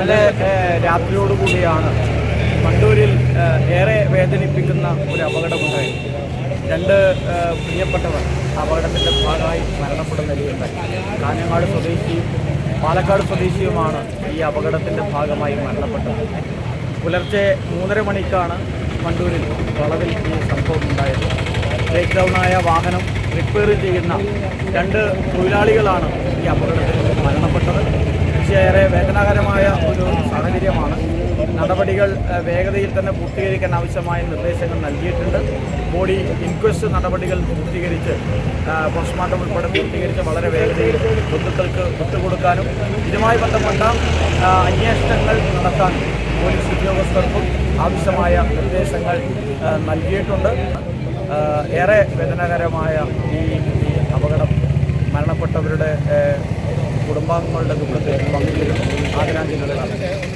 ഇന്നലെ രാത്രിയോടുകൂടിയാണ് വണ്ടൂരിൽ ഏറെ വേദനിപ്പിക്കുന്ന ഒരു അപകടമുണ്ടായി. രണ്ട് പ്രിയപ്പെട്ടവർ അപകടത്തിൻ്റെ ഭാഗമായി മരണപ്പെടുന്ന നിലയുണ്ടായി. കാഞ്ഞങ്ങാട് സ്വദേശിയും പാലക്കാട് സ്വദേശിയുമാണ് ഈ അപകടത്തിൻ്റെ ഭാഗമായി മരണപ്പെട്ടത്. പുലർച്ചെ 3:30 മണിക്കാണ് വണ്ടൂരിൽ വളവിൽ ഈ സംഭവം ഉണ്ടായത്. ബ്രേക്ക് ഡൗണായ വാഹനം റിപ്പയർ ചെയ്യുന്ന രണ്ട് തൊഴിലാളികളാണ് ഈ അപകടത്തിൽ മരണപ്പെട്ടത്. ഏറെ വേദനാകരമായ ഒരു സാഹചര്യമാണ്. നടപടികൾ വേഗതയിൽ തന്നെ പൂർത്തീകരിക്കാൻ ആവശ്യമായ നിർദ്ദേശങ്ങൾ നൽകിയിട്ടുണ്ട്. ബോഡി ഇൻക്വസ്റ്റ് നടപടികൾ പൂർത്തീകരിച്ച് പോസ്റ്റ്മോർട്ടം ഉൾപ്പെടെ പൂർത്തീകരിച്ച് വളരെ വേഗതയിൽ ബന്ധുക്കൾക്ക് വിട്ടുകൊടുക്കാനും ഇതുമായി ബന്ധപ്പെട്ട അന്വേഷണങ്ങൾ നടത്താനും പോലീസ് ഉദ്യോഗസ്ഥർക്കും ആവശ്യമായ നിർദ്ദേശങ്ങൾ നൽകിയിട്ടുണ്ട്. ഏറെ വേദനാകരമായ ഈ അപകടം മരണപ്പെട്ടവരുടെ കുടുംബാംഗങ്ങളുടെ ദുഃഖത്തിൽ പങ്കുചേരുന്നു. ആദരാഞ്ജലികളാണ്.